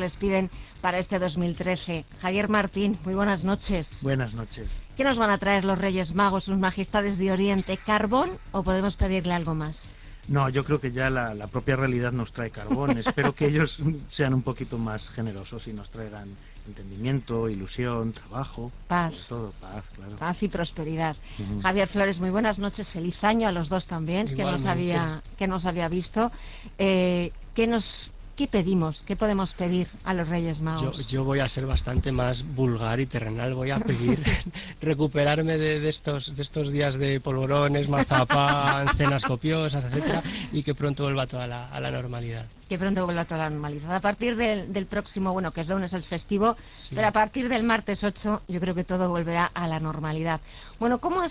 les piden para este 2013. Javier Martín, muy buenas noches. Buenas noches. ¿Qué nos van a traer los Reyes Magos, sus majestades de Oriente? ¿Carbón o podemos pedirle algo más? No, yo creo que ya la propia realidad nos trae carbón. Espero que ellos sean un poquito más generosos y nos traigan entendimiento, ilusión, trabajo, paz. sobre todo paz, claro. Paz y prosperidad. Javier Flores, muy buenas noches, feliz año a los dos también, que nos había visto. ¿Qué pedimos? ¿Qué podemos pedir a los Reyes Magos? Yo voy a ser bastante más vulgar y terrenal. Voy a pedir recuperarme de estos días de polvorones, mazapán, cenas copiosas, etcétera, y que pronto vuelva toda a la normalidad. Que pronto vuelva toda la normalidad. A partir del próximo, bueno, que es lunes es festivo, sí, pero a partir del martes 8 yo creo que todo volverá a la normalidad. Bueno, ¿cómo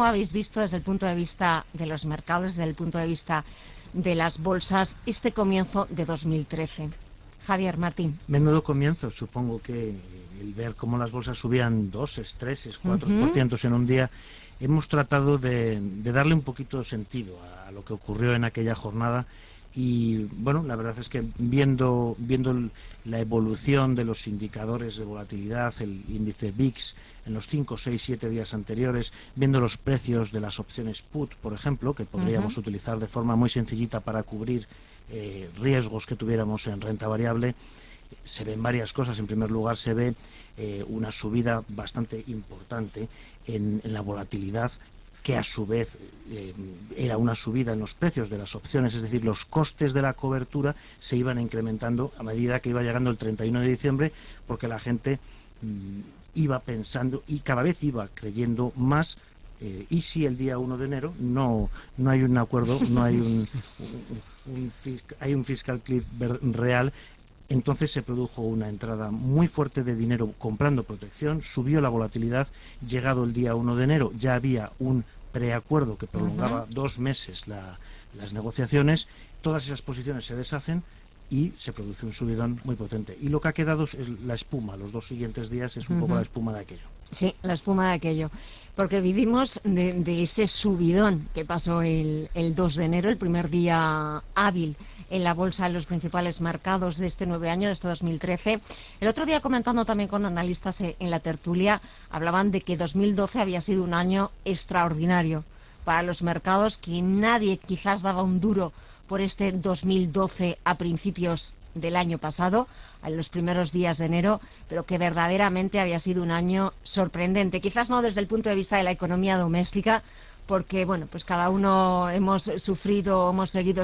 habéis visto desde el punto de vista de los mercados, desde el punto de vista de las bolsas, este comienzo de 2013? Javier Martín. Menudo comienzo, supongo que el ver cómo las bolsas subían 2, 3, 4% en un día. Hemos tratado de darle un poquito de sentido a lo que ocurrió en aquella jornada. Y bueno, la verdad es que viendo la evolución de los indicadores de volatilidad, el índice VIX en los 5, 6, 7 días anteriores, viendo los precios de las opciones put, por ejemplo, que podríamos utilizar de forma muy sencillita para cubrir riesgos que tuviéramos en renta variable, se ven varias cosas. En primer lugar, se ve una subida bastante importante en la volatilidad, que a su vez era una subida en los precios de las opciones, es decir, los costes de la cobertura se iban incrementando a medida que iba llegando el 31 de diciembre, porque la gente iba pensando y cada vez iba creyendo más. Y si el día 1 de enero no hay un acuerdo, no hay hay un fiscal cliff real, entonces se produjo una entrada muy fuerte de dinero comprando protección, subió la volatilidad. Llegado el día 1 de enero ya había un preacuerdo que prolongaba 2 meses las negociaciones. Todas esas posiciones se deshacen y se produce un subidón muy potente. Y lo que ha quedado es la espuma. Los 2 siguientes días es un poco la espuma de aquello. Sí, la espuma de aquello. Porque vivimos de ese subidón que pasó el 2 de enero, el primer día hábil en la bolsa de los principales mercados de este nuevo año, de este 2013. El otro día, comentando también con analistas en la tertulia, hablaban de que 2012 había sido un año extraordinario para los mercados, que nadie quizás daba un duro por este 2012 a principios del año pasado, en los primeros días de enero, pero que verdaderamente había sido un año sorprendente. Quizás no desde el punto de vista de la economía doméstica, porque bueno, pues cada uno hemos seguido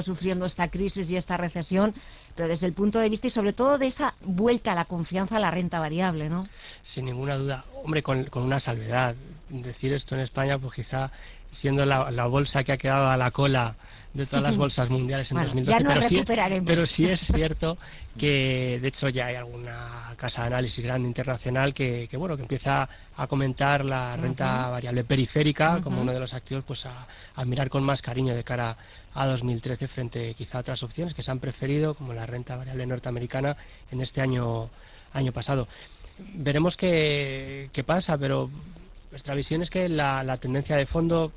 sufriendo esta crisis y esta recesión, pero desde el punto de vista y sobre todo de esa vuelta a la confianza a la renta variable, ¿no? Sin ninguna duda. Hombre, con una salvedad. Decir esto en España, pues quizá siendo la bolsa que ha quedado a la cola de todas las bolsas mundiales en 2012, ya pero sí es cierto que de hecho ya hay alguna casa de análisis grande internacional que empieza a comentar la renta variable periférica como uno de los activos pues a mirar con más cariño de cara a 2013 frente quizá a otras opciones que se han preferido, como la renta variable norteamericana en este año pasado. Veremos qué pasa, pero nuestra visión es que la tendencia de fondo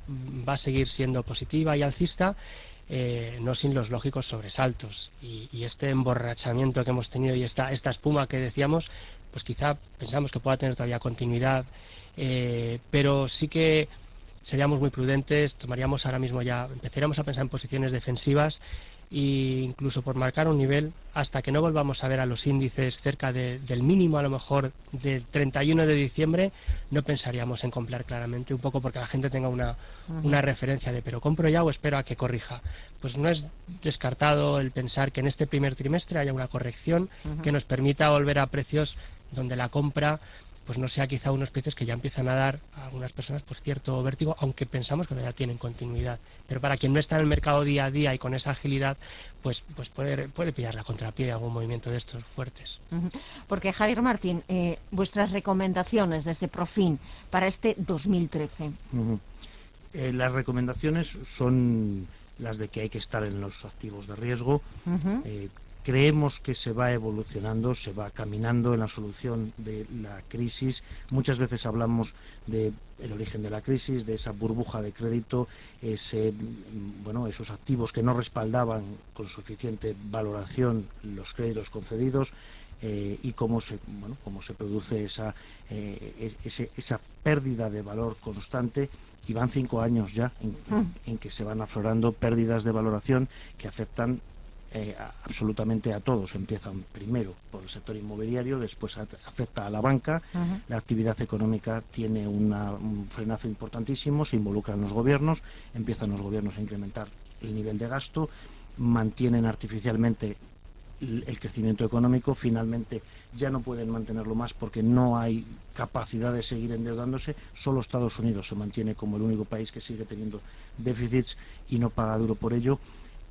va a seguir siendo positiva y alcista, no sin los lógicos sobresaltos. Y este emborrachamiento que hemos tenido y esta espuma que decíamos, pues quizá pensamos que pueda tener todavía continuidad, pero sí que seríamos muy prudentes, tomaríamos ahora mismo empezaríamos a pensar en posiciones defensivas, e incluso por marcar un nivel hasta que no volvamos a ver a los índices cerca del mínimo a lo mejor del 31 de diciembre, no pensaríamos en comprar claramente, un poco porque la gente tenga una referencia de pero compro ya o espero a que corrija. Pues no es descartado el pensar que en este primer trimestre haya una corrección que nos permita volver a precios donde la compra pues no sea quizá unos precios que ya empiezan a dar a algunas personas pues cierto vértigo, aunque pensamos que todavía tienen continuidad. Pero para quien no está en el mercado día a día y con esa agilidad, pues puede pillar la contrapié de algún movimiento de estos fuertes. Porque Javier Martín, vuestras recomendaciones desde Profin para este 2013. Las recomendaciones son las de que hay que estar en los activos de riesgo. Creemos que se va evolucionando, se va caminando en la solución de la crisis. Muchas veces hablamos del origen de la crisis, de esa burbuja de crédito, esos activos que no respaldaban con suficiente valoración los créditos concedidos. y cómo se produce esa pérdida de valor constante, y van 5 años ya en que se van aflorando pérdidas de valoración que afectan absolutamente a todos. Empiezan primero por el sector inmobiliario, después afecta a la banca. La actividad económica tiene un frenazo importantísimo, se involucran los gobiernos, empiezan los gobiernos a incrementar el nivel de gasto, mantienen artificialmente el crecimiento económico, finalmente ya no pueden mantenerlo más porque no hay capacidad de seguir endeudándose. Solo Estados Unidos se mantiene como el único país que sigue teniendo déficits y no paga duro por ello,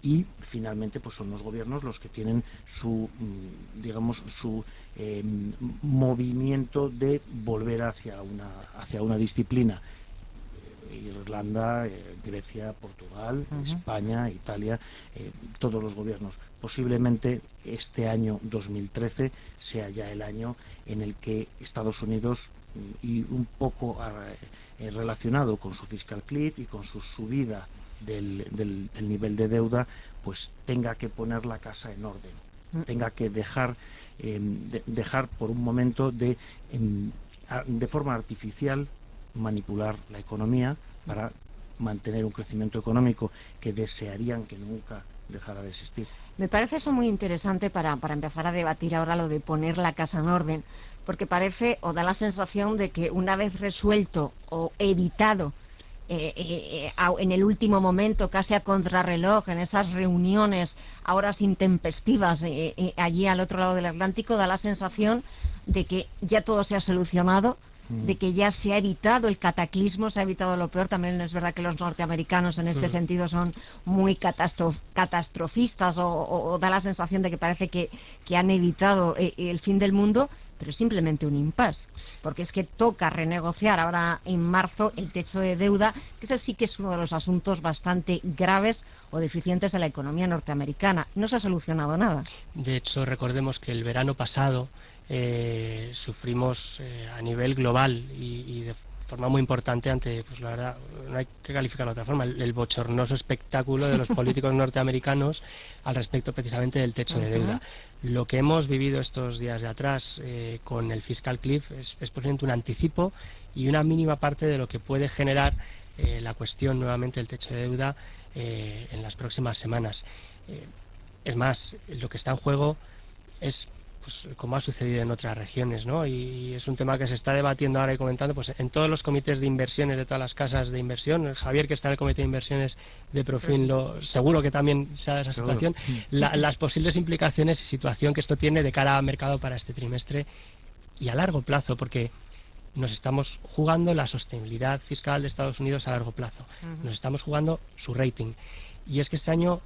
y finalmente pues son los gobiernos los que tienen su movimiento de volver hacia una disciplina. Irlanda, Grecia, Portugal, España, Italia, todos los gobiernos. Posiblemente este año 2013 sea ya el año en el que Estados Unidos, y un poco relacionado con su fiscal cliff y con su subida del nivel de deuda, pues tenga que poner la casa en orden, tenga que dejar por un momento de forma artificial manipular la economía para mantener un crecimiento económico que desearían que nunca dejara de existir. Me parece eso muy interesante para empezar a debatir ahora lo de poner la casa en orden, porque parece o da la sensación de que una vez resuelto o evitado en el último momento, casi a contrarreloj, en esas reuniones a horas intempestivas allí al otro lado del Atlántico, da la sensación de que ya todo se ha solucionado, de que ya se ha evitado el cataclismo, se ha evitado lo peor. También es verdad que los norteamericanos en este sentido son muy catastrofistas, o da la sensación de que parece que han evitado el fin del mundo, pero es simplemente un impasse, porque es que toca renegociar ahora en marzo el techo de deuda, que ese sí que es uno de los asuntos bastante graves o deficientes de la economía norteamericana. No se ha solucionado nada. De hecho, recordemos que el verano pasado sufrimos a nivel global y de forma muy importante ante, pues la verdad, no hay que calificarlo de otra forma, el bochornoso espectáculo de los políticos norteamericanos al respecto precisamente del techo de deuda. Lo que hemos vivido estos días de atrás con el fiscal cliff es posiblemente un anticipo y una mínima parte de lo que puede generar la cuestión nuevamente del techo de deuda en las próximas semanas. Es más, lo que está en juego es, pues, como ha sucedido en otras regiones, ¿no? Y es un tema que se está debatiendo ahora y comentando pues en todos los comités de inversiones de todas las casas de inversión. Javier, que está en el comité de inversiones de Profin, seguro que también se da esa situación. Las posibles implicaciones y situación que esto tiene de cara al mercado para este trimestre y a largo plazo, porque nos estamos jugando la sostenibilidad fiscal de Estados Unidos a largo plazo. Nos estamos jugando su rating. Y es que este año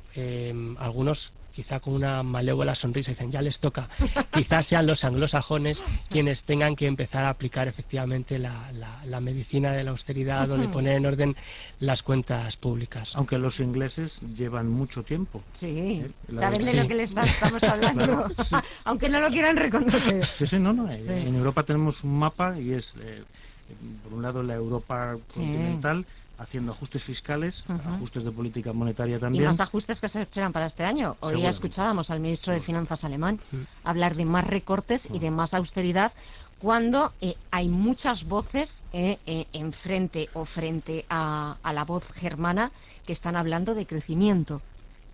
algunos, quizá con una malévola sonrisa, dicen ya les toca. Quizás sean los anglosajones quienes tengan que empezar a aplicar efectivamente la medicina de la austeridad o de poner en orden las cuentas públicas. Aunque los ingleses llevan mucho tiempo. Sí, saben de lo que les estamos hablando, claro, sí. Aunque no lo quieran reconocer. Sí, sí, no. Sí. En Europa tenemos un mapa y es, por un lado, la Europa continental, haciendo ajustes fiscales, ajustes de política monetaria también. Y más ajustes que se esperan para este año. Hoy ya escuchábamos al ministro de Finanzas alemán hablar de más recortes y de más austeridad, cuando hay muchas voces frente a la voz germana que están hablando de crecimiento,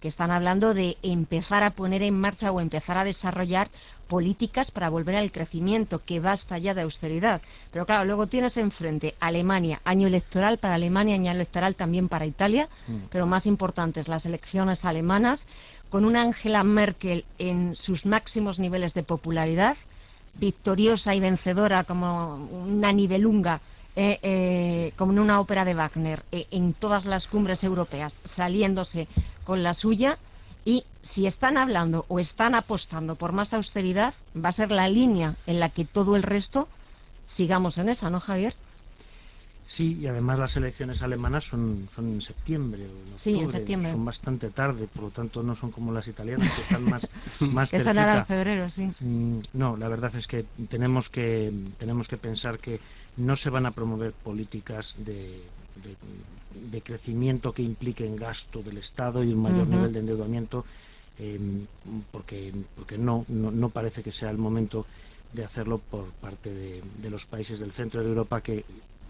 que están hablando de empezar a poner en marcha o empezar a desarrollar políticas para volver al crecimiento, que basta ya de austeridad. Pero claro, luego tienes enfrente Alemania, año electoral para Alemania, año electoral también para Italia, pero más importantes las elecciones alemanas, con una Angela Merkel en sus máximos niveles de popularidad, victoriosa y vencedora como una nivelunga, como en una ópera de Wagner, en todas las cumbres europeas, saliéndose con la suya. Y si están hablando o están apostando por más austeridad, va a ser la línea en la que todo el resto sigamos en esa, ¿no, Javier? Sí, y además las elecciones alemanas son en septiembre o en octubre. Sí, en septiembre. Son bastante tarde, por lo tanto no son como las italianas, que están más que son ahora en febrero, sí. No, la verdad es que tenemos que pensar que no se van a promover políticas de crecimiento que impliquen gasto del Estado y un mayor nivel de endeudamiento porque no parece que sea el momento de hacerlo por parte de los países del centro de Europa, que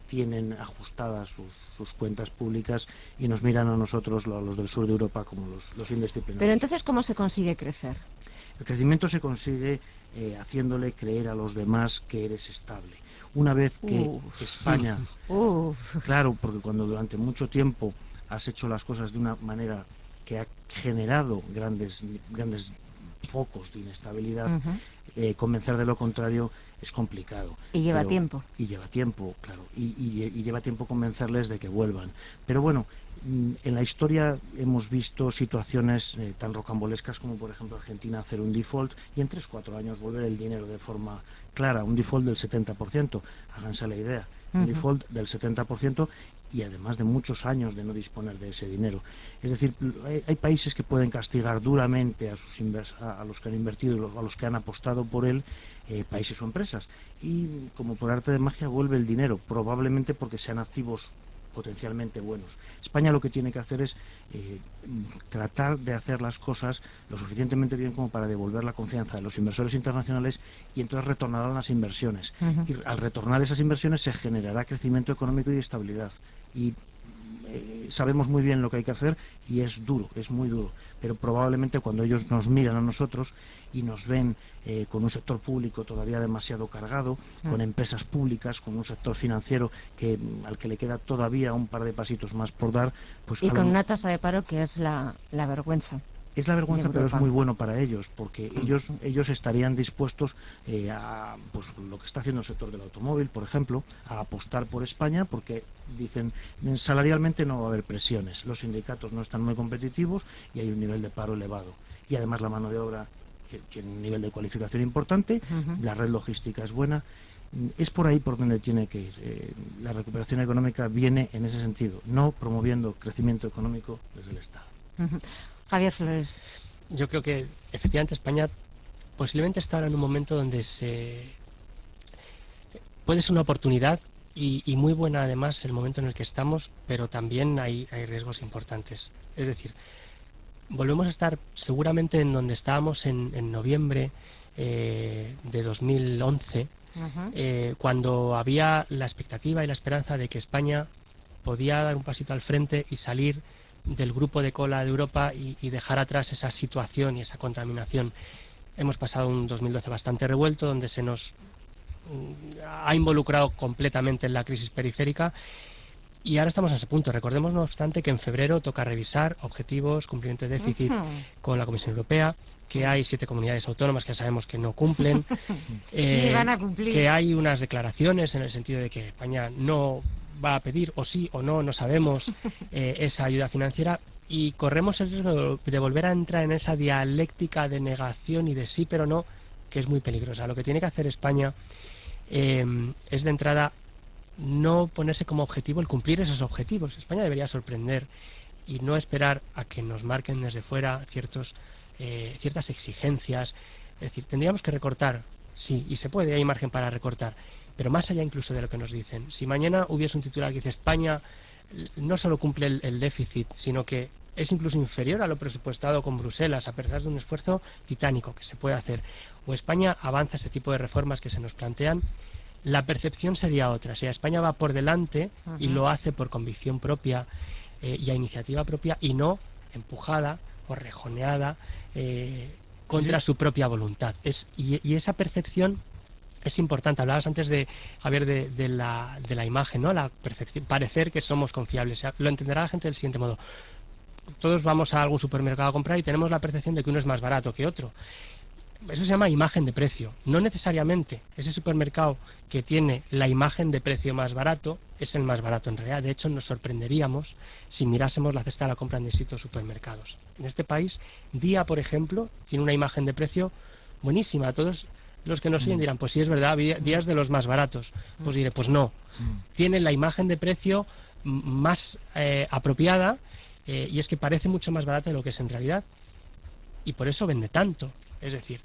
tienen ajustadas sus cuentas públicas y nos miran a nosotros, a los del sur de Europa, como los indisciplinados. Pero entonces, ¿cómo se consigue crecer? El crecimiento se consigue haciéndole creer a los demás que eres estable. Una vez que España... Claro, porque cuando durante mucho tiempo has hecho las cosas de una manera que ha generado grandes focos de inestabilidad, convencer de lo contrario es complicado. Y lleva tiempo. Y lleva tiempo, claro. Y lleva tiempo convencerles de que vuelvan. Pero bueno, en la historia hemos visto situaciones tan rocambolescas como, por ejemplo, Argentina hacer un default y en 3-4 años volver el dinero de forma clara, un default del 70%. Háganse la idea. Un default del 70%, y además de muchos años de no disponer de ese dinero. Es decir, hay países que pueden castigar duramente a los que han invertido, a los que han apostado por él, países o empresas, y como por arte de magia vuelve el dinero, probablemente porque sean activos potencialmente buenos. España lo que tiene que hacer es tratar de hacer las cosas lo suficientemente bien como para devolver la confianza de los inversores internacionales, y entonces retornarán las inversiones. Y al retornar esas inversiones se generará crecimiento económico y estabilidad. Y sabemos muy bien lo que hay que hacer, y es duro, es muy duro, pero probablemente cuando ellos nos miran a nosotros y nos ven con un sector público todavía demasiado cargado, con empresas públicas, con un sector financiero al que le queda todavía un par de pasitos más por dar, pues y con una tasa de paro que es la vergüenza. Es la vergüenza, pero es muy bueno para ellos, porque ellos estarían dispuestos a, pues lo que está haciendo el sector del automóvil, por ejemplo, a apostar por España, porque dicen, salarialmente no va a haber presiones, los sindicatos no están muy competitivos y hay un nivel de paro elevado, y además la mano de obra tiene un nivel de cualificación importante, la red logística es buena. Es por ahí por donde tiene que ir. La recuperación económica viene en ese sentido, no promoviendo crecimiento económico desde el Estado. Javier Flores. Yo creo que efectivamente España posiblemente está ahora en un momento donde puede ser una oportunidad, y muy buena además el momento en el que estamos, pero también hay riesgos importantes. Es decir, volvemos a estar seguramente en donde estábamos en noviembre de 2011, cuando había la expectativa y la esperanza de que España podía dar un pasito al frente y salir del grupo de cola de Europa y dejar atrás esa situación y esa contaminación. Hemos pasado un 2012 bastante revuelto, donde se nos ha involucrado completamente en la crisis periférica, y ahora estamos a ese punto. Recordemos, no obstante, que en febrero toca revisar objetivos, cumplimiento de déficit con la Comisión Europea, que hay 7 comunidades autónomas que sabemos que no cumplen, ni van a cumplir, que hay unas declaraciones en el sentido de que España no va a pedir, o sí o no, no sabemos, esa ayuda financiera, y corremos el riesgo de volver a entrar en esa dialéctica de negación y de sí pero no, que es muy peligrosa. Lo que tiene que hacer España es de entrada no ponerse como objetivo el cumplir esos objetivos. España debería sorprender y no esperar a que nos marquen desde fuera ciertas exigencias. Es decir, tendríamos que recortar, sí, y se puede, hay margen para recortar, pero más allá incluso de lo que nos dicen. Si mañana hubiese un titular que dice España no solo cumple el déficit, sino que es incluso inferior a lo presupuestado con Bruselas, a pesar de un esfuerzo titánico que se puede hacer, o España avanza ese tipo de reformas que se nos plantean, la percepción sería otra. O sea, España va por delante y lo hace por convicción propia y a iniciativa propia, y no empujada o rejoneada contra su propia voluntad. Y esa percepción es importante. Hablabas antes Javier, de la imagen, ¿no? La percepción, parecer que somos confiables. O sea, lo entenderá la gente del siguiente modo. Todos vamos a algún supermercado a comprar y tenemos la percepción de que uno es más barato que otro. Eso se llama imagen de precio. No necesariamente ese supermercado que tiene la imagen de precio más barato es el más barato en realidad. De hecho, nos sorprenderíamos si mirásemos la cesta de la compra en distintos supermercados. En este país, Día, por ejemplo, tiene una imagen de precio buenísima. Todos los que nos oyen dirán, pues sí, es verdad, Día es de los más baratos. Pues diré, pues no. Tiene la imagen de precio más apropiada, y es que parece mucho más barato de lo que es en realidad, y por eso vende tanto. Es decir,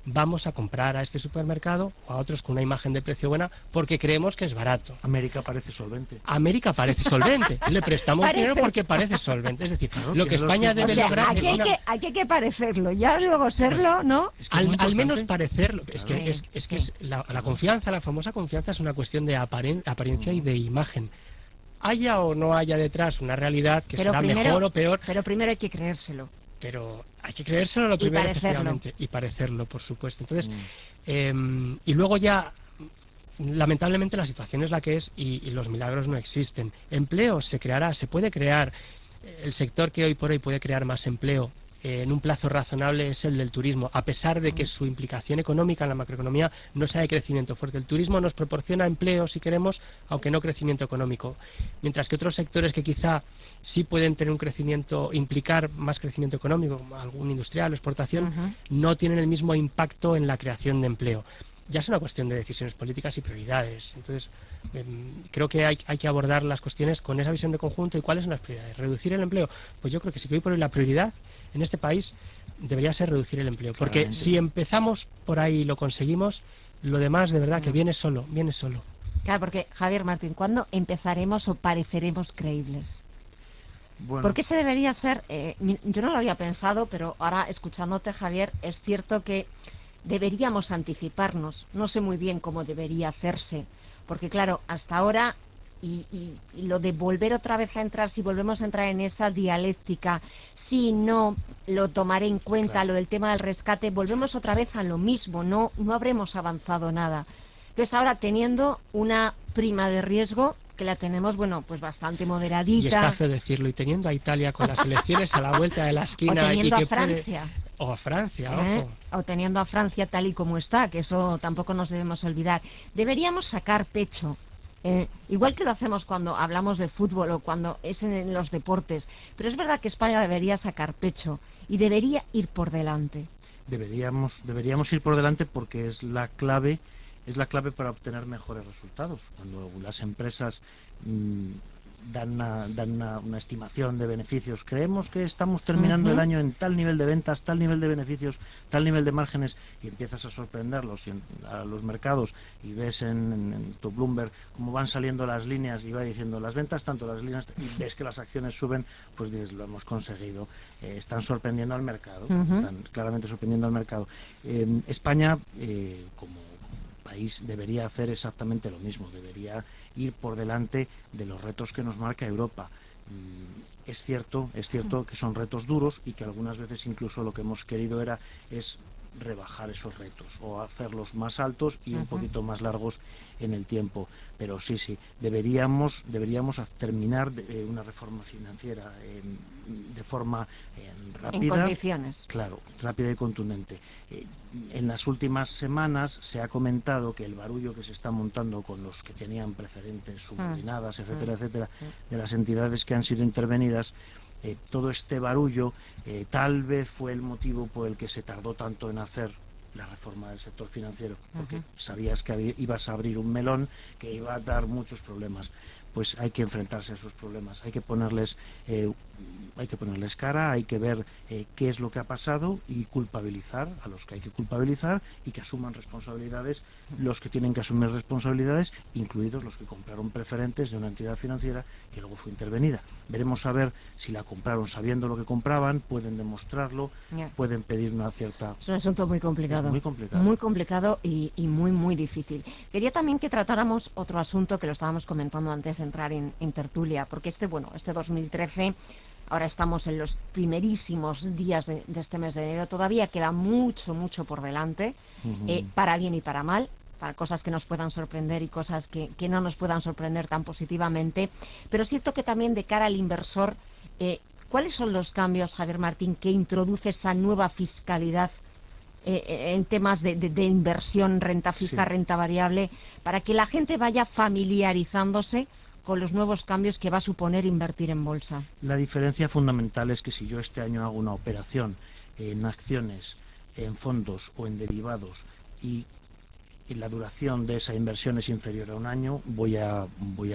vamos a comprar a este supermercado o a otros con una imagen de precio buena porque creemos que es barato. América parece solvente. América parece solvente. Le prestamos dinero porque parece solvente. Es decir, Claro, lo que España debe lograr aquí es una... hay que parecerlo, ya luego serlo, ¿no? Es que es muy Al menos importante. parecerlo. Es Claro. que, la confianza, la famosa confianza, es una cuestión de apariencia y de imagen. Haya o no haya detrás una realidad que será mejor o peor, Pero primero hay que creérselo. pero hay que creérselo lo primero, parecerlo. efectivamente, y parecerlo, por supuesto. Entonces, y luego ya, lamentablemente la situación es la que es y los milagros no existen. Empleo se creará, se puede crear. El sector que hoy por hoy puede crear más empleo en un plazo razonable es el del turismo, a pesar de que su implicación económica en la macroeconomía no sea de crecimiento fuerte. El turismo nos proporciona empleo, si queremos, aunque no crecimiento económico, mientras que otros sectores que quizá sí pueden tener un crecimiento, implicar más crecimiento económico, como algún industrial o exportación, no tienen el mismo impacto en la creación de empleo. Ya es una cuestión de decisiones políticas y prioridades. Entonces, creo que hay que abordar las cuestiones con esa visión de conjunto. ¿Y cuáles son las prioridades? ¿Reducir el empleo? Pues yo creo que sí, que hoy por hoy la prioridad en este país debería ser reducir el empleo. Porque Claramente. si empezamos por ahí y lo conseguimos, lo demás de verdad que viene solo, viene solo. Claro, porque Javier Martín, ¿cuándo empezaremos o pareceremos creíbles? Bueno, Porque ese debería ser, yo no lo había pensado, pero ahora escuchándote, Javier, es cierto que deberíamos anticiparnos. No sé muy bien cómo debería hacerse, porque claro, hasta ahora, y lo de volver otra vez a entrar, si volvemos a entrar en esa dialéctica, si no lo tomaré en cuenta, Claro. lo del tema del rescate, volvemos otra vez a lo mismo, no habremos avanzado nada. Entonces ahora, teniendo una prima de riesgo, que la tenemos, bueno, pues bastante Y moderadita. está feo decirlo, y teniendo a Italia con las elecciones a la vuelta de la esquina O teniendo y que a Francia. o a Francia, ¿Eh? ojo. O teniendo a Francia tal y como está, que eso tampoco nos debemos olvidar. Deberíamos sacar pecho, igual que lo hacemos cuando hablamos de fútbol o cuando es en los deportes, pero es verdad que España debería sacar pecho y debería ir por delante. deberíamos ir por delante porque es la clave para obtener mejores resultados. Cuando las empresas dan una estimación de beneficios, creemos que estamos terminando el año en tal nivel de ventas, tal nivel de beneficios, tal nivel de márgenes, y empiezas a sorprenderlos a los mercados y ves en tu Bloomberg cómo van saliendo las líneas y va diciendo las ventas tanto, las líneas, y ves que las acciones suben, pues dices, lo hemos conseguido. Están sorprendiendo al mercado, están claramente sorprendiendo al mercado. España, como país, debería hacer exactamente lo mismo, debería ir por delante de los retos que nos marca Europa. Es cierto que son retos duros y que algunas veces incluso lo que hemos querido es rebajar esos retos o hacerlos más altos y un poquito más largos en el tiempo, pero sí, deberíamos terminar una reforma financiera de forma rápida, En condiciones. claro, rápida y contundente. En las últimas semanas se ha comentado que el barullo que se está montando con los que tenían preferentes subordinadas, etcétera, de las entidades que han sido intervenidas, todo este barullo tal vez fue el motivo por el que se tardó tanto en hacer la reforma del sector financiero, porque sabías que ibas a abrir un melón que iba a dar muchos problemas. Pues hay que enfrentarse a esos problemas, hay que ponerles cara, hay que ver qué es lo que ha pasado y culpabilizar a los que hay que culpabilizar y que asuman responsabilidades los que tienen que asumir responsabilidades, incluidos los que compraron preferentes de una entidad financiera que luego fue intervenida. Veremos a ver si la compraron sabiendo lo que compraban, pueden demostrarlo, pueden pedir una cierta... Es un asunto muy complicado. Muy complicado. Muy complicado y muy difícil. Quería también que tratáramos otro asunto que lo estábamos comentando antes de entrar en tertulia, porque este 2013, ahora estamos en los primerísimos días de este mes de enero, todavía queda mucho por delante, para bien y para mal, para cosas que nos puedan sorprender y cosas que no nos puedan sorprender tan positivamente, pero es cierto que también de cara al inversor, ¿cuáles son los cambios, Javier Martín, que introduce esa nueva fiscalidad en temas de inversión, renta fija, renta variable, para que la gente vaya familiarizándose con los nuevos cambios que va a suponer invertir en bolsa? La diferencia fundamental es que si yo este año hago una operación en acciones, en fondos o en derivados y la duración de esa inversión es inferior a un año, voy a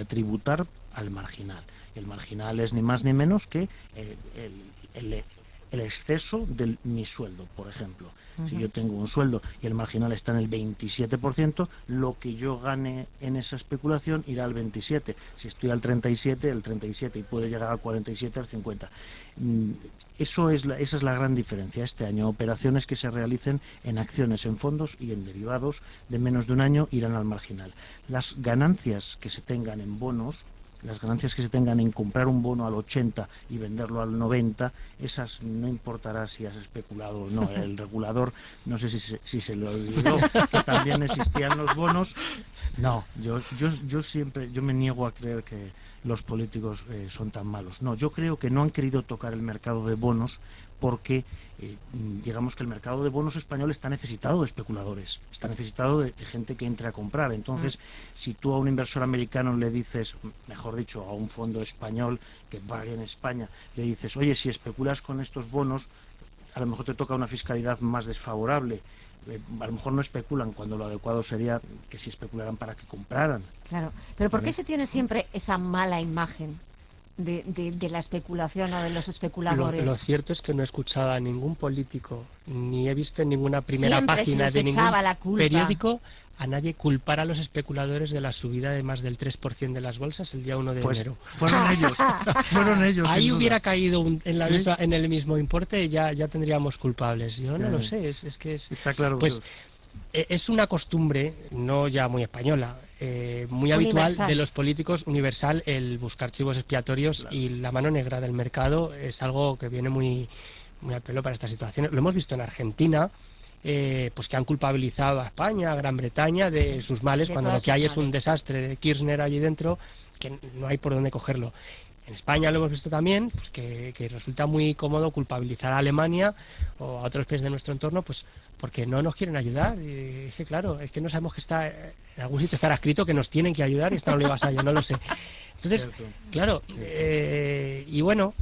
tributar al marginal. El marginal es ni más ni menos que el exceso de mi sueldo, por ejemplo. Si yo tengo un sueldo y el marginal está en el 27%, lo que yo gane en esa especulación irá al 27%. Si estoy al 37%, el 37%, y puede llegar al 47%, al 50%. Esa es la gran diferencia este año. Operaciones que se realicen en acciones, en fondos y en derivados de menos de un año irán al marginal. Las ganancias que se tengan en bonos, las ganancias que se tengan en comprar un bono al 80 y venderlo al 90, esas no importará si has especulado o no. El regulador, no sé si se le olvidó que también existían los bonos. No, yo me niego a creer que los políticos son tan malos. No, yo creo que no han querido tocar el mercado de bonos porque digamos que el mercado de bonos español está necesitado de especuladores, está necesitado de gente que entre a comprar. Entonces, si tú a un inversor americano le dices, mejor dicho, a un fondo español que pague en España, le dices, oye, si especulas con estos bonos, a lo mejor te toca una fiscalidad más desfavorable. A lo mejor no especulan, cuando lo adecuado sería que si especularan para que compraran. Claro, pero ¿por qué se tiene siempre esa mala imagen de la especulación o de los especuladores? Lo cierto es que no he escuchado a ningún político, ni he visto en ninguna primera Siempre página de ningún culpa. periódico a nadie culpar a los especuladores de la subida de más del 3% de las bolsas el día 1 de enero. Fueron ellos. Ahí hubiera caído en el mismo importe y ya tendríamos culpables. Yo no lo sé, es que está claro. Pues es una costumbre, no ya muy española, muy habitual de los políticos, universal, el buscar chivos expiatorios, y la mano negra del mercado es algo que viene muy al pelo para estas situaciones. Lo hemos visto en Argentina, pues que han culpabilizado a España, a Gran Bretaña de sus males, cuando lo que hay es un desastre de Kirchner allí dentro que no hay por dónde cogerlo. En España lo hemos visto también, pues que resulta muy cómodo culpabilizar a Alemania o a otros países de nuestro entorno, pues porque no nos quieren ayudar. Y es que claro, es que no sabemos que está en algún sitio estará escrito que nos tienen que ayudar y están obligados a ello, no lo sé. Entonces, claro, y bueno,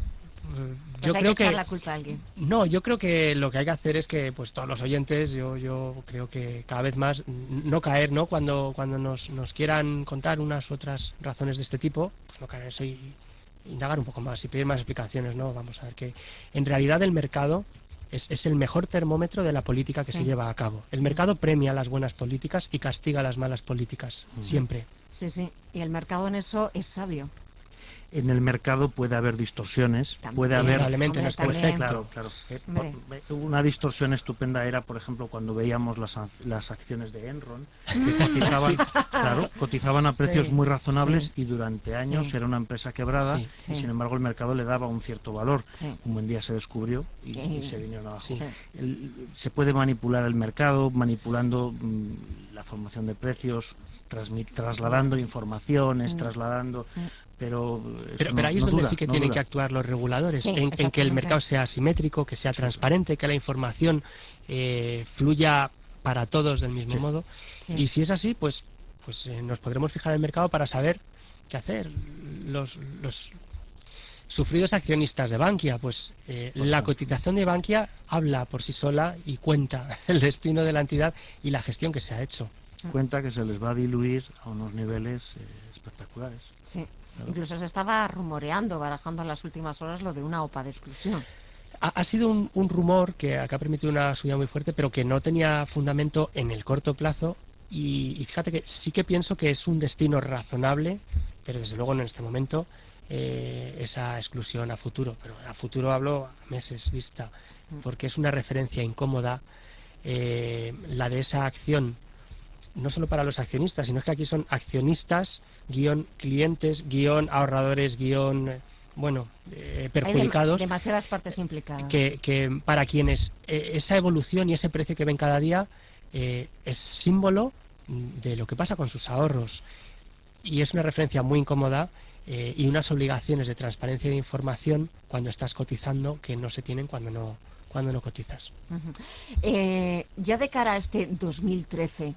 yo creo que la culpa a alguien. No, yo creo que lo que hay que hacer es que pues todos los oyentes, yo creo que cada vez más no caer, ¿no? Cuando nos quieran contar unas u otras razones de este tipo, pues no caer en eso y indagar un poco más y pedir más explicaciones, ¿no? Vamos a ver que en realidad el mercado es el mejor termómetro de la política que se lleva a cabo. El mercado premia las buenas políticas y castiga las malas políticas, siempre. Sí, y el mercado en eso es sabio. En el mercado puede haber distorsiones, puede haber... Probablemente no es perfecto. Claro. Una distorsión estupenda era, por ejemplo, cuando veíamos las acciones de Enron, que cotizaban a precios muy razonables y durante años era una empresa quebrada y sin embargo el mercado le daba un cierto valor. Un buen día se descubrió y se vinieron abajo. Se puede manipular el mercado manipulando la formación de precios, trasladando informaciones, pero ahí es donde sí que tienen que actuar los reguladores, en que el mercado sea asimétrico, que sea transparente, que la información fluya para todos del mismo modo. Y si es así, pues nos podremos fijar en el mercado para saber qué hacer. Los sufridos accionistas de Bankia, pues la cotización de Bankia habla por sí sola y cuenta el destino de la entidad y la gestión que se ha hecho. Cuenta que se les va a diluir a unos niveles espectaculares. Sí. Incluso se estaba rumoreando, barajando en las últimas horas, lo de una OPA de exclusión. Ha sido un rumor que ha permitido una subida muy fuerte, pero que no tenía fundamento en el corto plazo. Y fíjate que sí que pienso que es un destino razonable, pero desde luego no en este momento, esa exclusión a futuro. Pero a futuro hablo a meses vista, porque es una referencia incómoda la de esa acción. No solo para los accionistas, sino que aquí son accionistas, clientes, ahorradores, perjudicados. Hay demasiadas partes implicadas. Que para quienes esa evolución y ese precio que ven cada día es símbolo de lo que pasa con sus ahorros. Y es una referencia muy incómoda y unas obligaciones de transparencia y de información cuando estás cotizando que no se tienen cuando no cotizas. Ya de cara a este 2013...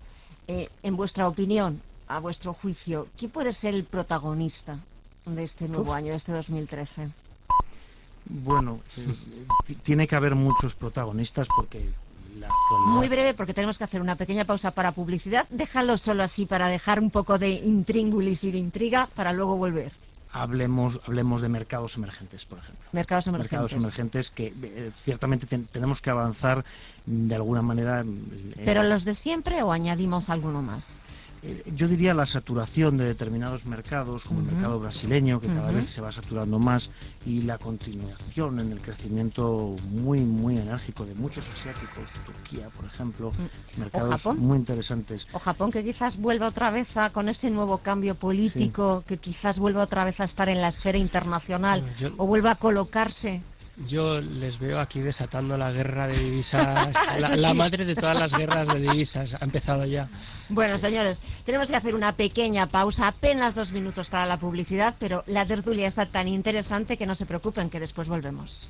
en vuestra opinión, a vuestro juicio, ¿quién puede ser el protagonista de este nuevo año, de este 2013? Bueno, tiene que haber muchos protagonistas porque la actualidad... Muy breve, porque tenemos que hacer una pequeña pausa para publicidad. Déjalo solo así para dejar un poco de intríngulis y de intriga para luego volver. Hablemos de mercados emergentes, por ejemplo. Mercados emergentes. Mercados emergentes que ciertamente tenemos que avanzar de alguna manera. ¿Pero los de siempre o añadimos alguno más? Yo diría la saturación de determinados mercados, como el mercado brasileño, que cada vez se va saturando más, y la continuación en el crecimiento muy enérgico de muchos asiáticos, Turquía, por ejemplo, mercados muy interesantes. O Japón, que quizás vuelva otra vez con ese nuevo cambio político, que quizás vuelva otra vez a estar en la esfera internacional, o vuelva a colocarse. Yo les veo aquí desatando la guerra de divisas, la madre de todas las guerras de divisas, ha empezado ya. Bueno, señores, tenemos que hacer una pequeña pausa, apenas 2 minutos para la publicidad, pero la tertulia está tan interesante que no se preocupen, que después volvemos.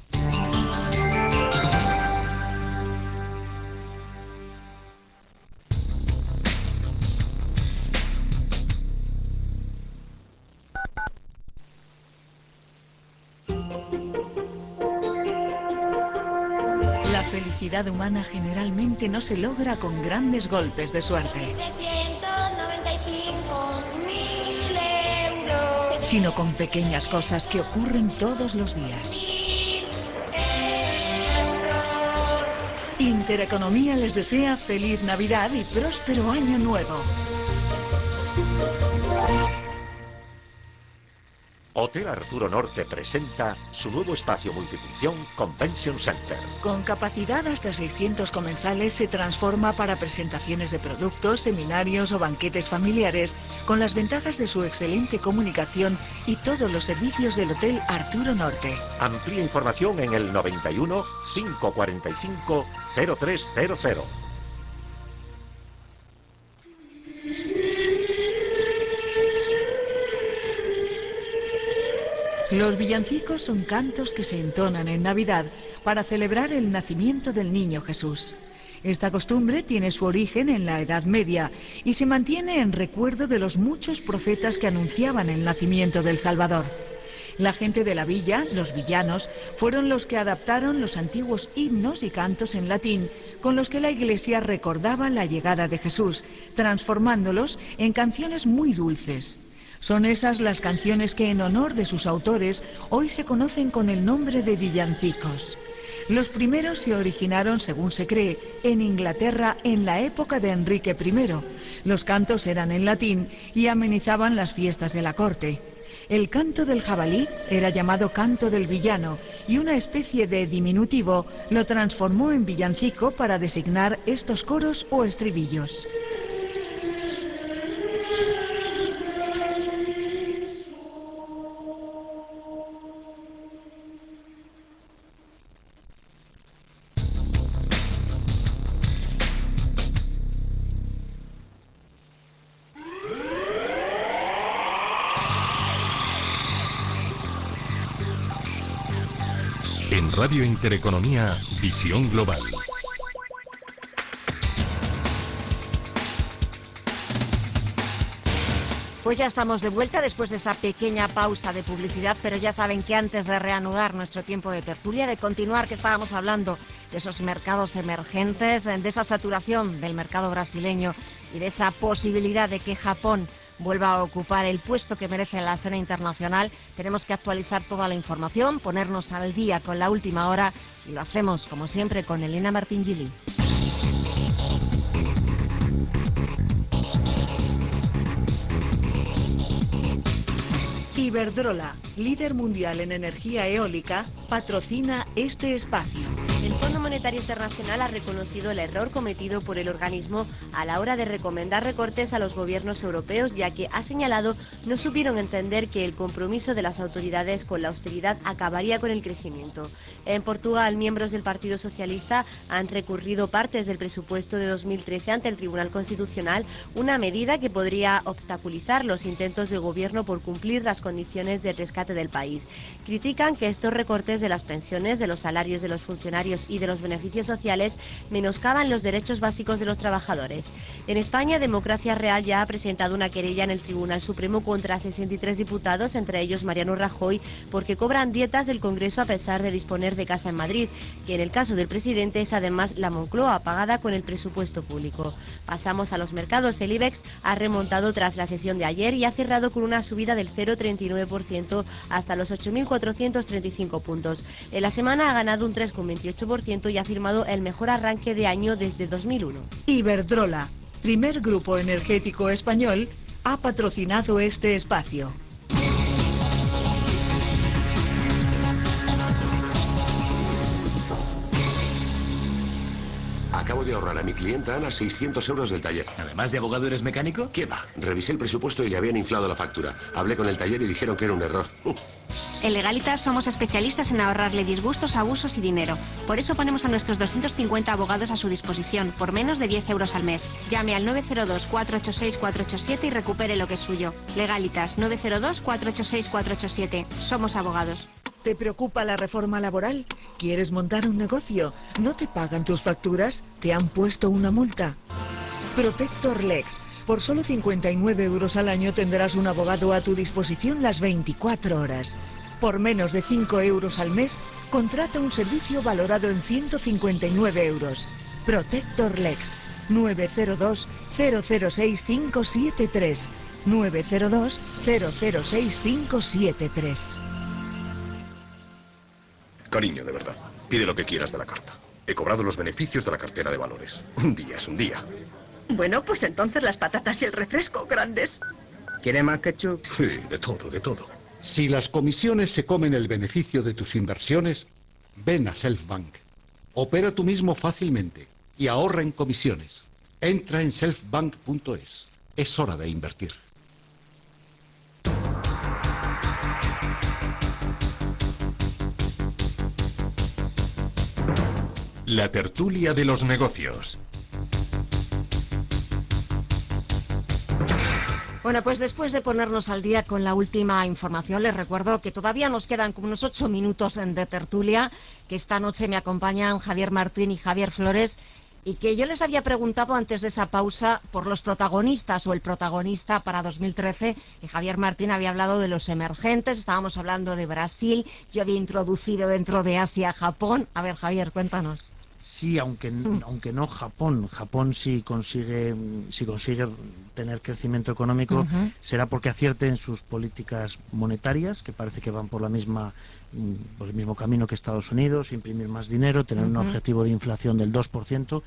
La felicidad humana generalmente no se logra con grandes golpes de suerte, 795.000 euros, sino con pequeñas cosas que ocurren todos los días. 1.000 euros. Intereconomía les desea feliz Navidad y próspero año nuevo. Hotel Arturo Norte presenta su nuevo espacio multifunción Convention Center. Con capacidad hasta 600 comensales se transforma para presentaciones de productos, seminarios o banquetes familiares, con las ventajas de su excelente comunicación y todos los servicios del Hotel Arturo Norte. Amplia información en el 91 545 0300. Los villancicos son cantos que se entonan en Navidad para celebrar el nacimiento del niño Jesús. Esta costumbre tiene su origen en la Edad Media y se mantiene en recuerdo de los muchos profetas que anunciaban el nacimiento del Salvador. La gente de la villa, los villanos, fueron los que adaptaron los antiguos himnos y cantos en latín con los que la Iglesia recordaba la llegada de Jesús, transformándolos en canciones muy dulces. Son esas las canciones que en honor de sus autores hoy se conocen con el nombre de villancicos. Los primeros se originaron, según se cree, en Inglaterra en la época de Enrique I. Los cantos eran en latín y amenizaban las fiestas de la corte. El canto del jabalí era llamado canto del villano y una especie de diminutivo lo transformó en villancico para designar estos coros o estribillos. En Radio Intereconomía, Visión Global. Pues ya estamos de vuelta después de esa pequeña pausa de publicidad, pero ya saben que antes de reanudar nuestro tiempo de tertulia, de continuar, que estábamos hablando de esos mercados emergentes, de esa saturación del mercado brasileño y de esa posibilidad de que Japón vuelva a ocupar el puesto que merece en la escena internacional, tenemos que actualizar toda la información, ponernos al día con la última hora, y lo hacemos, como siempre, con Elena Martingili. Iberdrola, líder mundial en energía eólica, patrocina este espacio. El Fondo Monetario Internacional ha reconocido el error cometido por el organismo a la hora de recomendar recortes a los gobiernos europeos, ya que ha señalado no supieron entender que el compromiso de las autoridades con la austeridad acabaría con el crecimiento. En Portugal, miembros del Partido Socialista han recurrido partes del presupuesto de 2013 ante el Tribunal Constitucional, una medida que podría obstaculizar los intentos del gobierno por cumplir las condiciones de rescate del país. Critican que estos recortes de las pensiones, de los salarios de los funcionarios y de los beneficios sociales menoscaban los derechos básicos de los trabajadores. En España, Democracia Real ya ha presentado una querella en el Tribunal Supremo contra 63 diputados, entre ellos Mariano Rajoy, porque cobran dietas del Congreso a pesar de disponer de casa en Madrid, que en el caso del presidente es además la Moncloa, pagada con el presupuesto público. Pasamos a los mercados. El IBEX ha remontado tras la sesión de ayer y ha cerrado con una subida del 0,39% hasta los 8.435 puntos. En la semana ha ganado un 3,28% y ha firmado el mejor arranque de año desde 2001. Iberdrola, primer grupo energético español, ha patrocinado este espacio. Acabo de ahorrar a mi clienta Ana 600 euros del taller. ¿Además de abogado eres mecánico? ¿Qué va? Revisé el presupuesto y le habían inflado la factura. Hablé con el taller y dijeron que era un error. En Legalitas somos especialistas en ahorrarle disgustos, abusos y dinero. Por eso ponemos a nuestros 250 abogados a su disposición, por menos de 10 euros al mes. Llame al 902-486-487 y recupere lo que es suyo. Legalitas, 902-486-487. Somos abogados. ¿Te preocupa la reforma laboral? ¿Quieres montar un negocio? ¿No te pagan tus facturas? ¿Te han puesto una multa? Protector Lex. Por solo 59 euros al año tendrás un abogado a tu disposición las 24 horas. Por menos de 5 euros al mes, contrata un servicio valorado en 159 euros. Protector Lex. 902-006-573. 902-006-573. Cariño, de verdad, pide lo que quieras de la carta. He cobrado los beneficios de la cartera de valores. Un día es un día. Bueno, pues entonces las patatas y el refresco grandes. ¿Quiere más ketchup? Sí, de todo, de todo. Si las comisiones se comen el beneficio de tus inversiones, ven a Selfbank. Opera tú mismo fácilmente y ahorra en comisiones. Entra en selfbank.es. Es hora de invertir. La tertulia de los negocios. Bueno, pues después de ponernos al día con la última información, les recuerdo que todavía nos quedan como unos 8 minutos de tertulia, que esta noche me acompañan Javier Martín y Javier Flores, y que yo les había preguntado antes de esa pausa por los protagonistas o el protagonista para 2013, y Javier Martín había hablado de los emergentes, estábamos hablando de Brasil, yo había introducido dentro de Asia Japón. A ver, Javier, cuéntanos. Sí, aunque no Japón. Japón si consigue tener crecimiento económico, será porque acierte en sus políticas monetarias, que parece que van por el mismo camino que Estados Unidos, imprimir más dinero, tener un objetivo de inflación del 2%,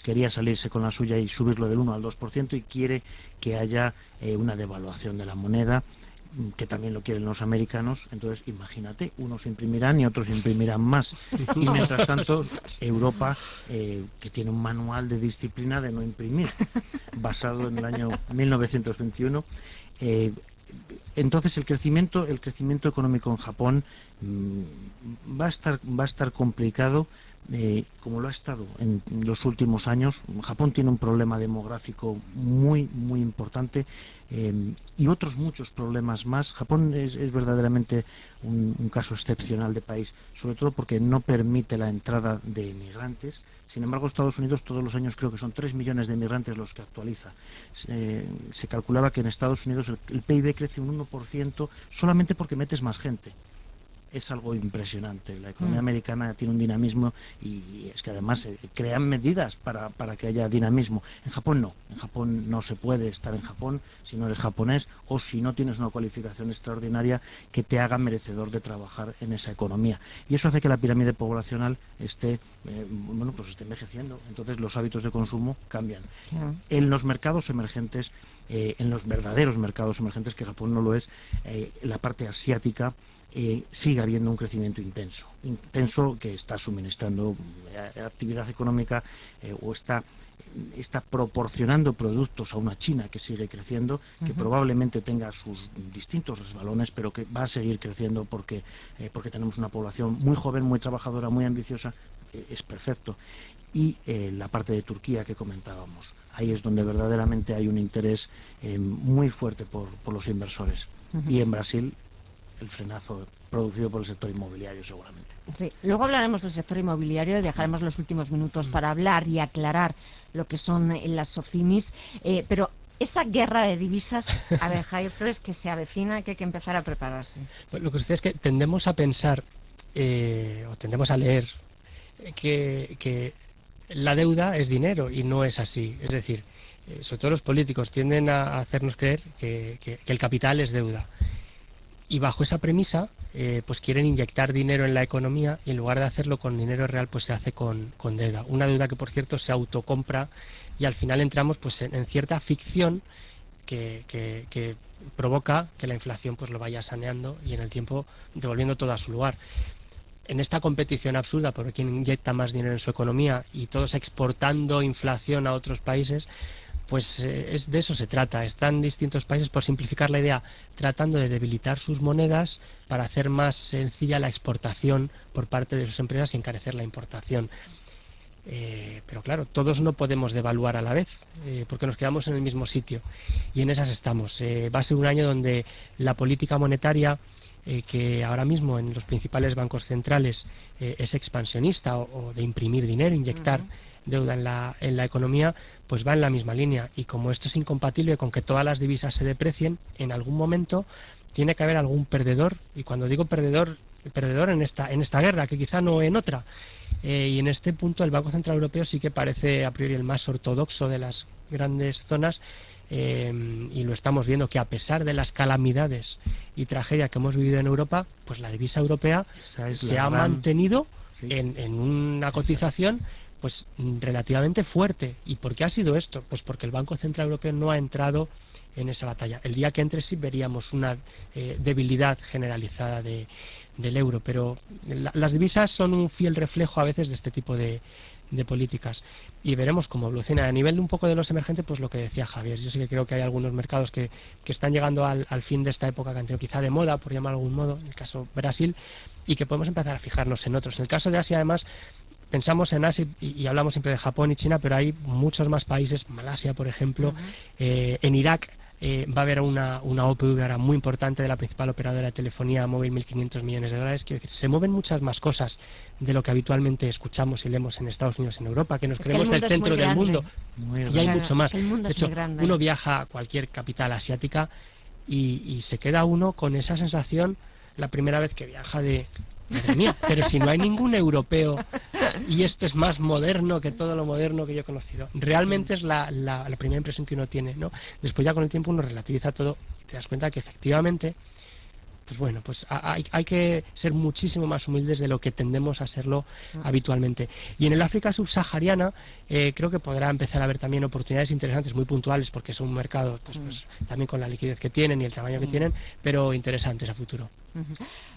quería salirse con la suya y subirlo del 1 al 2%, y quiere que haya una devaluación de la moneda, que también lo quieren los americanos. Entonces imagínate, unos imprimirán y otros imprimirán más, y mientras tanto Europa, que tiene un manual de disciplina de no imprimir basado en el año 1921, entonces el crecimiento económico en Japón va a estar complicado, como lo ha estado en los últimos años. Japón tiene un problema demográfico muy importante, y otros muchos problemas más. Japón es verdaderamente un caso excepcional de país, sobre todo porque no permite la entrada de inmigrantes. Sin embargo, Estados Unidos todos los años creo que son 3 millones de inmigrantes los que actualiza. Se calculaba que en Estados Unidos el PIB crece un 1% solamente porque metes más gente. Es algo impresionante. La economía americana tiene un dinamismo, y es que además crean medidas para que haya dinamismo. En Japón no. En Japón no se puede estar en Japón si no eres japonés, o si no tienes una cualificación extraordinaria que te haga merecedor de trabajar en esa economía. Y eso hace que la pirámide poblacional esté envejeciendo. Entonces los hábitos de consumo cambian. En los mercados emergentes, en los verdaderos mercados emergentes, que Japón no lo es, la parte asiática, sigue habiendo un crecimiento intenso que está suministrando actividad económica, o está proporcionando productos a una China que sigue creciendo, que probablemente tenga sus distintos resbalones, pero que va a seguir creciendo porque tenemos una población muy joven, muy trabajadora, muy ambiciosa. Es perfecto. Y la parte de Turquía que comentábamos, ahí es donde verdaderamente hay un interés muy fuerte por los inversores. Y en Brasil el frenazo producido por el sector inmobiliario seguramente. Sí, luego hablaremos del sector inmobiliario, dejaremos los últimos minutos para hablar y aclarar lo que son las SOCIMIs, pero esa guerra de divisas, a ver, Javier Flores, que se avecina, que hay que empezar a prepararse. Pues lo que sucede es que tendemos a pensar, o tendemos a leer, que la deuda es dinero, y no es así. Es decir, sobre todo los políticos tienden a hacernos creer que el capital es deuda. Y bajo esa premisa, pues quieren inyectar dinero en la economía, y en lugar de hacerlo con dinero real, pues se hace con deuda. Una deuda que, por cierto, se autocompra, y al final entramos pues en cierta ficción que provoca que la inflación pues lo vaya saneando y en el tiempo devolviendo todo a su lugar. En esta competición absurda por quien inyecta más dinero en su economía y todos exportando inflación a otros países, pues de eso se trata. Están distintos países, por simplificar la idea, tratando de debilitar sus monedas para hacer más sencilla la exportación por parte de sus empresas y encarecer la importación. Pero claro, todos no podemos devaluar a la vez, porque nos quedamos en el mismo sitio, y en esas estamos. Va a ser un año donde la política monetaria, que ahora mismo en los principales bancos centrales es expansionista o de imprimir dinero, inyectar deuda en la economía, pues va en la misma línea. Y como esto es incompatible con que todas las divisas se deprecien, en algún momento tiene que haber algún perdedor. Y cuando digo perdedor en esta guerra, que quizá no en otra. Y en este punto el Banco Central Europeo sí que parece a priori el más ortodoxo de las grandes zonas, y lo estamos viendo, que a pesar de las calamidades y tragedia que hemos vivido en Europa, pues la divisa europea se ha mantenido en una cotización pues relativamente fuerte. ¿Y por qué ha sido esto? Pues porque el Banco Central Europeo no ha entrado en esa batalla. El día que entre sí veríamos una debilidad generalizada del euro, pero las divisas son un fiel reflejo a veces de este tipo de políticas, y veremos cómo evoluciona. A nivel de un poco de los emergentes, pues lo que decía Javier, yo sí que creo que hay algunos mercados que están llegando al fin de esta época que han tenido quizá de moda, por llamarlo de algún modo, en el caso Brasil, y que podemos empezar a fijarnos en otros. En el caso de Asia, además, pensamos en Asia y hablamos siempre de Japón y China, pero hay muchos más países, Malasia, por ejemplo, en Irak. Va a haber una OPV ahora muy importante de la principal operadora de telefonía móvil, 1.500 millones de dólares. Quiero decir, se mueven muchas más cosas de lo que habitualmente escuchamos y leemos en Estados Unidos, en Europa, que nos creemos el centro del mundo. Y hay mucho más. De hecho, uno viaja a cualquier capital asiática y se queda uno con esa sensación la primera vez que viaja de... Madre mía, pero si no hay ningún europeo y esto es más moderno que todo lo moderno que yo he conocido. Realmente es la primera impresión que uno tiene, ¿no? Después ya con el tiempo uno relativiza todo y te das cuenta que efectivamente, pues bueno, pues hay que ser muchísimo más humildes de lo que tendemos a serlo habitualmente. Y en el África subsahariana creo que podrá empezar a haber también oportunidades interesantes, muy puntuales, porque son mercados pues también con la liquidez que tienen y el tamaño que tienen, pero interesantes a futuro.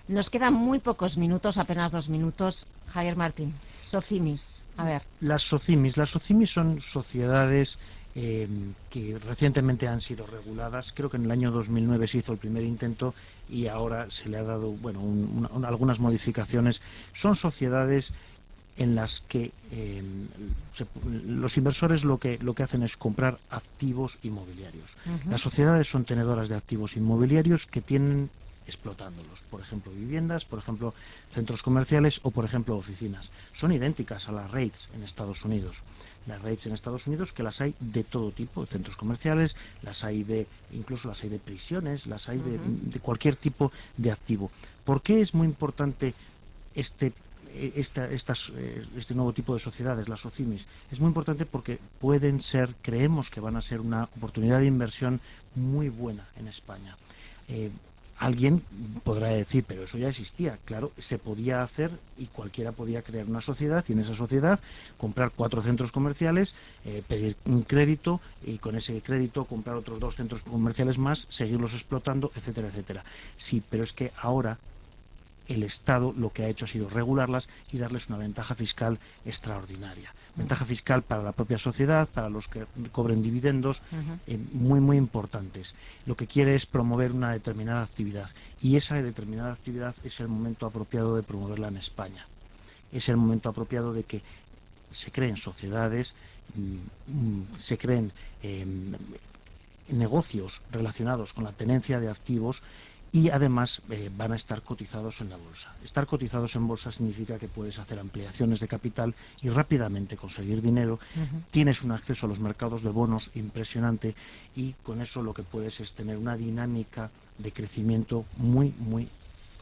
Nos quedan muy pocos minutos, apenas 2 minutos. Javier Martín, SOCIMIs, a ver. Las SOCIMIs son sociedades que recientemente han sido reguladas. Creo que en el año 2009 se hizo el primer intento y ahora se le ha dado algunas modificaciones. Son sociedades en las que los inversores lo que hacen es comprar activos inmobiliarios. Las sociedades son tenedoras de activos inmobiliarios que tienen explotándolos, por ejemplo viviendas, por ejemplo centros comerciales o por ejemplo oficinas. Son idénticas a las REITs en Estados Unidos. Las REITs en Estados Unidos, que las hay de todo tipo, de centros comerciales, incluso las hay de prisiones, las hay de cualquier tipo de activo. ¿Por qué es muy importante este nuevo tipo de sociedades, las SOCIMIs? Es muy importante porque creemos que van a ser una oportunidad de inversión muy buena en España. Alguien podrá decir, pero eso ya existía. Claro, se podía hacer y cualquiera podía crear una sociedad y en esa sociedad comprar 4 centros comerciales, pedir un crédito y con ese crédito comprar otros 2 centros comerciales más, seguirlos explotando, etcétera, etcétera. Sí, pero es que ahora el Estado lo que ha hecho ha sido regularlas y darles una ventaja fiscal extraordinaria. Ventaja fiscal para la propia sociedad, para los que cobren dividendos, muy importantes. Lo que quiere es promover una determinada actividad y esa determinada actividad es el momento apropiado de promoverla en España. Es el momento apropiado de que se creen sociedades, se creen negocios relacionados con la tenencia de activos y además van a estar cotizados en la bolsa. Estar cotizados en bolsa significa que puedes hacer ampliaciones de capital y rápidamente conseguir dinero. Tienes un acceso a los mercados de bonos impresionante y con eso lo que puedes es tener una dinámica de crecimiento muy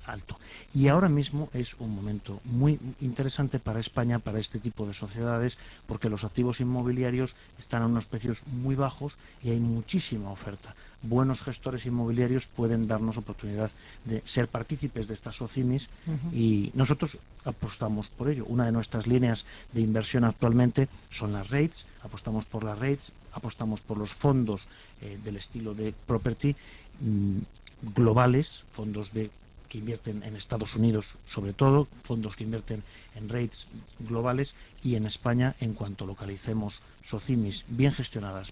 alto. Y ahora mismo es un momento muy interesante para España, para este tipo de sociedades, porque los activos inmobiliarios están a unos precios muy bajos y hay muchísima oferta. Buenos gestores inmobiliarios pueden darnos oportunidad de ser partícipes de estas SOCIMIs y nosotros apostamos por ello. Una de nuestras líneas de inversión actualmente son las REITs, apostamos por las REITs, apostamos por los fondos del estilo de property globales, fondos que invierten en Estados Unidos sobre todo, fondos que invierten en REITs globales, y en España, en cuanto localicemos SOCIMIs bien gestionadas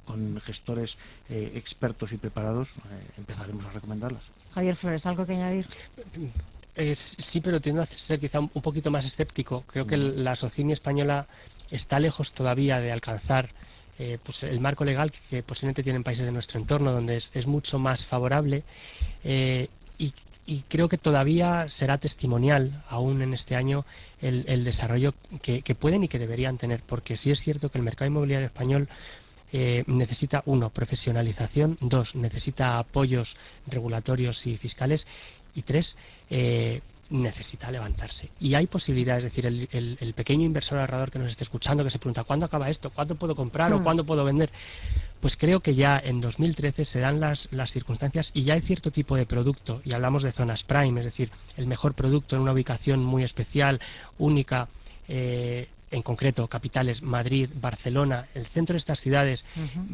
con gestores expertos y preparados, empezaremos a recomendarlas. Javier Flores, ¿algo que añadir? Sí, pero tiendo a ser quizá un poquito más escéptico. Creo que la SOCIMI española está lejos todavía de alcanzar pues el marco legal que posiblemente tienen países de nuestro entorno, donde es mucho más favorable, y creo que todavía será testimonial aún en este año el desarrollo que pueden y que deberían tener, porque sí es cierto que el mercado inmobiliario español necesita, 1, profesionalización, 2, necesita apoyos regulatorios y fiscales, y 3, necesita levantarse. Y hay posibilidades, es decir, el pequeño inversor ahorrador que nos esté escuchando, que se pregunta ¿cuándo acaba esto? ¿Cuándo puedo comprar o cuándo puedo vender? Pues creo que ya en 2013 se dan las circunstancias y ya hay cierto tipo de producto, y hablamos de zonas prime, es decir, el mejor producto en una ubicación muy especial, única, en concreto capitales Madrid, Barcelona, el centro de estas ciudades,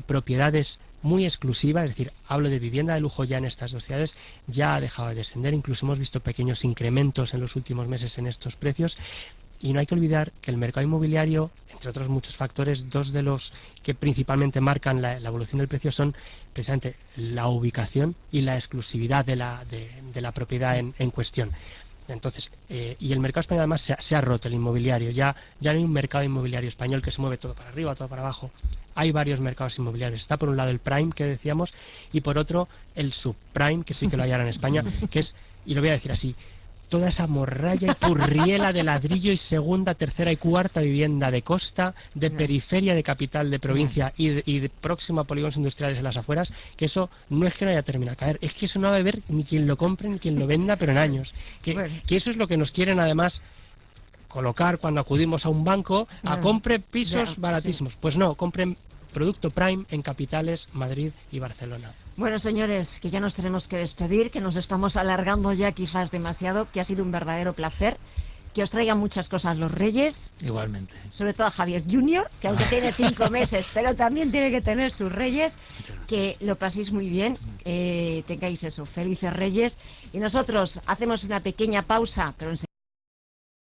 propiedades muy exclusivas, es decir, hablo de vivienda de lujo ya en estas dos ciudades, ya ha dejado de descender, incluso hemos visto pequeños incrementos en los últimos meses en estos precios. Y no hay que olvidar que el mercado inmobiliario, entre otros muchos factores, 2 de los que principalmente marcan la evolución del precio son precisamente la ubicación y la exclusividad de la propiedad en cuestión. Entonces, y el mercado español además se ha roto, el inmobiliario. Ya no hay un mercado inmobiliario español que se mueve todo para arriba, todo para abajo. Hay varios mercados inmobiliarios. Está por un lado el prime, que decíamos, y por otro el subprime, que sí que lo hay ahora en España, que es, y lo voy a decir así, toda esa morralla y purriela de ladrillo y segunda, tercera y cuarta vivienda de costa, de periferia de capital de provincia y de próxima a polígonos industriales en las afueras, que eso no es que no haya terminado de caer, es que eso no va a haber ni quien lo compre ni quien lo venda, pero en años. Que eso es lo que nos quieren además colocar cuando acudimos a un banco, a compre pisos baratísimos. Pues no, compren producto prime en capitales Madrid y Barcelona. Bueno, señores, que ya nos tenemos que despedir, que nos estamos alargando ya quizás demasiado, que ha sido un verdadero placer, que os traigan muchas cosas los Reyes. Igualmente. Sobre todo a Javier Junior, que aunque tiene 5 meses, pero también tiene que tener sus Reyes, que lo paséis muy bien, tengáis eso, felices Reyes, y nosotros hacemos una pequeña pausa, pero